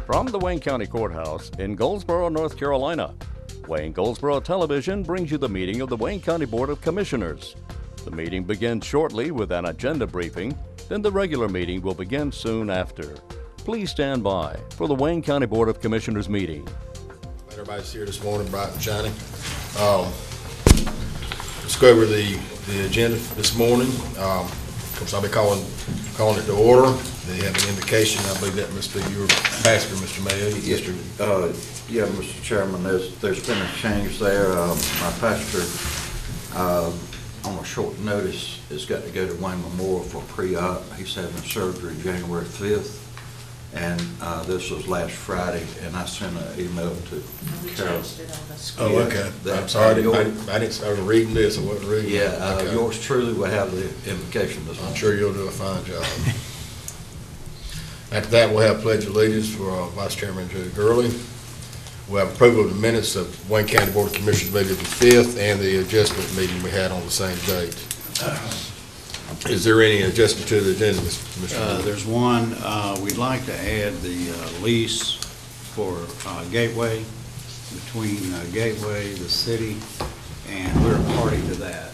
From the Wayne County Courthouse in Goldsboro, North Carolina, Wayne Goldsboro Television brings you the meeting of the Wayne County Board of Commissioners. The meeting begins shortly with an agenda briefing, then the regular meeting will begin soon after. Please stand by for the Wayne County Board of Commissioners meeting. Everybody's here this morning, bright and shiny. Let's go over the agenda this morning. Of course, I'll be calling it to order. They have an invocation. I believe that must be your pastor, Mr. Mayo. Yeah, Mr. Chairman, there's been a change there. My pastor, on a short notice, has got to go to Wayne Memorial for pre-op. He's having surgery January 5th, and this was last Friday, and I sent an email to Carol. Oh, okay. I'm sorry, I didn't start reading this. I wasn't reading. Yeah, okay. Yours truly will have the invocation this morning. I'm sure you'll do a fine job. After that, we'll have pledge of allegiance for Vice Chairman Joe Gurley. We'll have approval of the minutes of Wayne County Board of Commissioners meeting the 5th and the adjustment meeting we had on the same date. Is there any adjustment to the agenda, Mr. There's one. We'd like to add the lease for Gateway, between Gateway, the city, and we're a party to that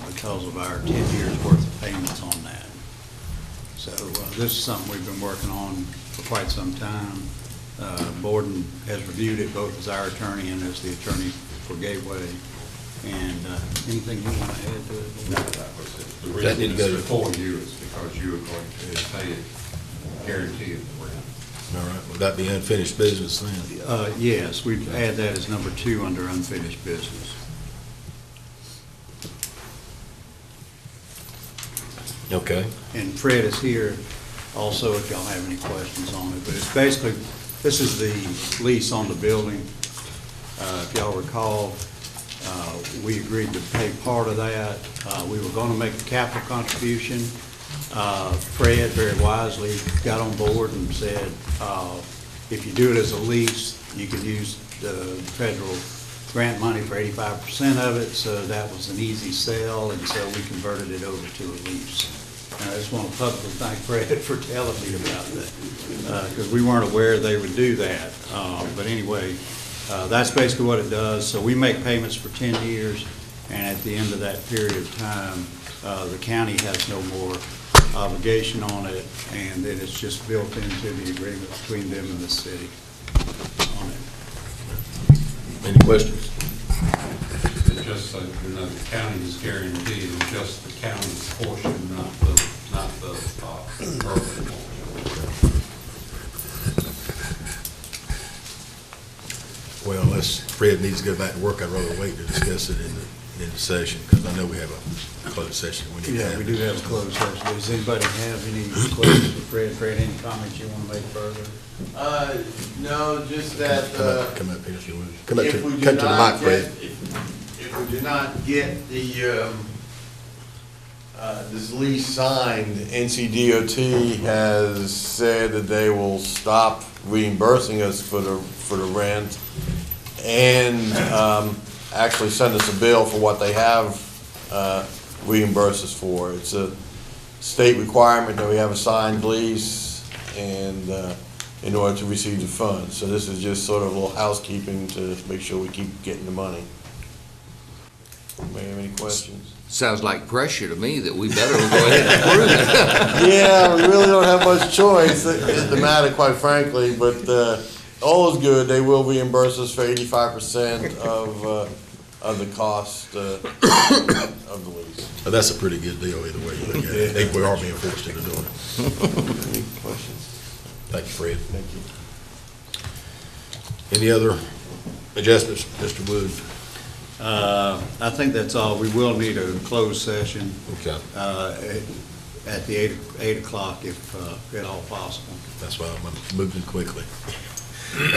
because of our 10 years worth of payments on that. So this is something we've been working on for quite some time. Borden has reviewed it both as our attorney and as the attorney for Gateway. And anything you want to add to it? No, the reason it's before you is because you are going to pay it, guarantee it the rent. All right, will that be unfinished business then? Yes, we'd add that as number 2 under unfinished business. Okay. And Fred is here also if y'all have any questions on it. But it's basically, this is the lease on the building. If y'all recall, we agreed to pay part of that. We were going to make a capital contribution. Fred very wisely got on board and said, if you do it as a lease, you can use the federal grant money for 85% of it. So that was an easy sell, and so we converted it over to a lease. And I just want to publicly thank Fred for telling me about that, because we weren't aware they would do that. But anyway, that's basically what it does. So we make payments for 10 years, and at the end of that period of time, the county has no more obligation on it, and then it's just built into the agreement between them and the city on it. Any questions? It's just so you know, the county's guaranteed just the county's portion, not the urban portion. Well, unless Fred needs to go back to work, I'd rather wait to discuss it in the session, because I know we have a closed session. Yeah, we do have a closed session. Does anybody have any questions for Fred? Fred, any comments you want to make further? No, just that, Come up here if you would. Come to if we do the mic, not Fred. get, if we do not get the, this lease signed, NCDOT has said that they will stop reimbursing us for the rent and, actually send us a bill for what they have, reimbursed us for. It's a state requirement that we have a signed lease and, in order to receive the funds. So this is just sort of a little housekeeping to make sure we keep getting the money. Anybody have any questions? Sounds like pressure to me that we better go ahead and approve it. Yeah, we really don't have much choice in the matter, quite frankly, but all is good. They will reimburse us for 85% of the cost of the lease. That's a pretty good deal either way you look at it. I think we are being forced into doing it. Any questions? Thank you, Fred. Thank you. Any other adjustments, Mr. Wood? I think that's all. We will need a closed session Okay. at the 8 o'clock if at all possible. That's why I'm moving quickly.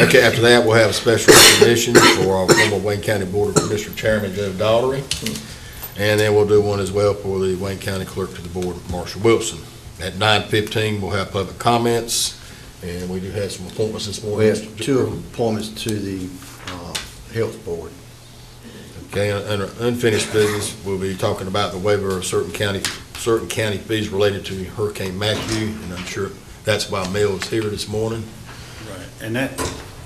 Okay, after that, we'll have a special recognition for our former Wayne County Board of Commissioners Chairman, Joe Daugherty. And then we'll do one as well for the Wayne County Clerk to the Board, Marshall Wilson. At 9:15, we'll have public comments, and we do have some appointments this morning. We have 2 appointments to the Health Board. Okay, under unfinished business, we'll be talking about the waiver of certain county fees related to Hurricane Matthew, and I'm sure that's why Mel is here this morning. Right, and that,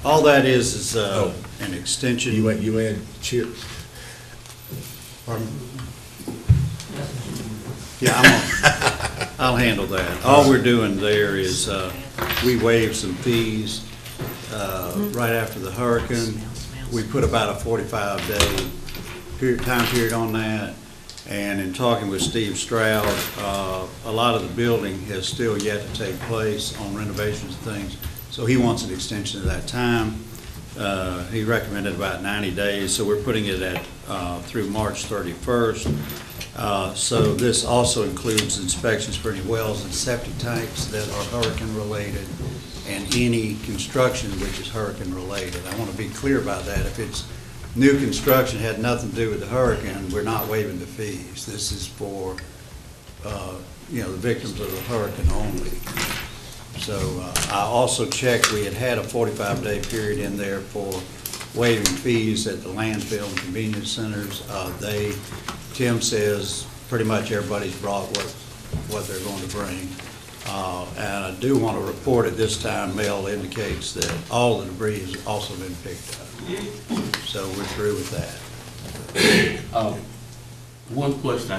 all that is an extension. You in, Chip? Pardon? Yeah, I'll handle that. All we're doing there is, we waived some fees, right after the hurricane. We put about a 45-day time period on that. And in talking with Steve Stroud, a lot of the building has still yet to take place on renovations and things. So he wants an extension of that time. He recommended about 90 days, so we're putting it at through March 31st. So this also includes inspections for any wells and septic tanks that are hurricane-related and any construction which is hurricane-related. I want to be clear about that. If it's new construction, had nothing to do with the hurricane, we're not waiving the fees. This is for, the victims of the hurricane only. So I also checked, we had a 45-day period in there for waiving fees at the landfill and convenience centers. Tim says pretty much everybody's brought what they're going to bring. And I do want to report at this time, Mel indicates that all the debris has also been picked up. So we're through with that. One question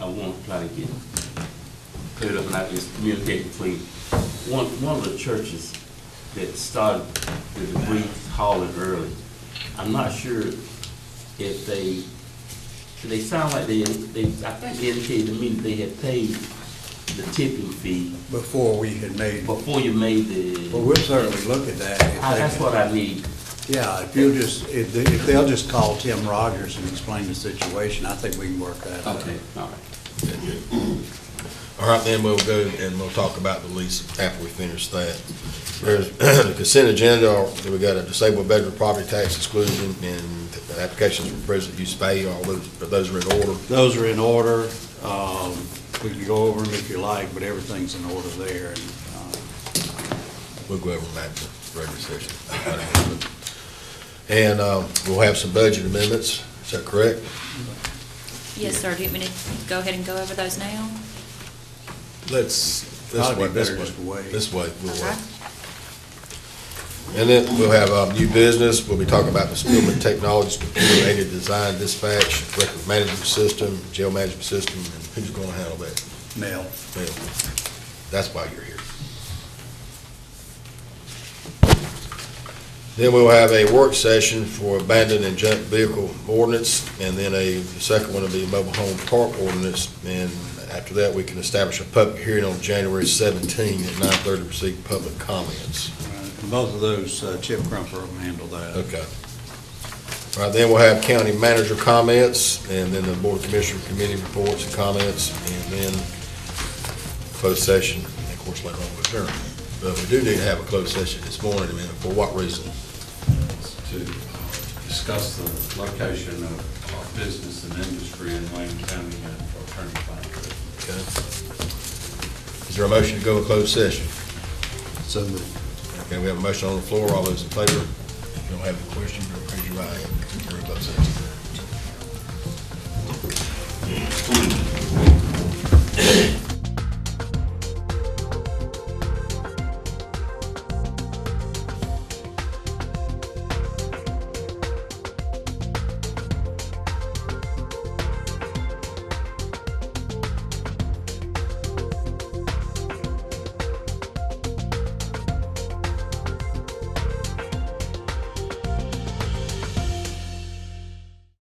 I want to try to get cleared up, and I just communicate between one of the churches that started the debris hauling early. I'm not sure if they sound like I think they indicated to me that they had paid the tipping fee Before we had made, before you made the. well, we'll certainly look at that. That's what I need. Yeah, if you'll just, if they'll just call Tim Rogers and explain the situation, I think we can work that out. Okay, all right. All right, then we'll go and we'll talk about the lease after we finish that. There's the consent agenda, we got a disabled veteran property tax exclusion and applications for present use pay, all those are in order. Those are in order. We can go over them if you like, but everything's in order there. And, We'll go over them after regular session. And we'll have some budget amendments, is that correct? Yes, sir. Do you want me to go ahead and go over those now? This Probably way, better just to wait. This way, we'll Okay. wait. And then we'll have new business. We'll be talking about the Spillman Technologies computer-aided design dispatch, record management system, jail management system, and who's going to handle that? Mel. Well, that's why you're here. Then we'll have a work session for abandoned and junk vehicle ordinance, and then the second one will be mobile home park ordinance. And after that, we can establish a public hearing on January 17 at 9:30 to receive public comments. And both of those, Chip Crumper will handle that. Okay. All right, then we'll have county manager comments, and then the board of commissioner committee reports and comments, and then closed session, and of course, later on we'll adjourn. But we do need to have a closed session this morning, and for what reason? To discuss the location of our business and industry in Wayne County and for attorney-client. Okay. Is there a motion to go to closed session? So moved. Okay, we have a motion on the floor. All those in favor? If you don't have any questions, raise your right hand. We're in closed session.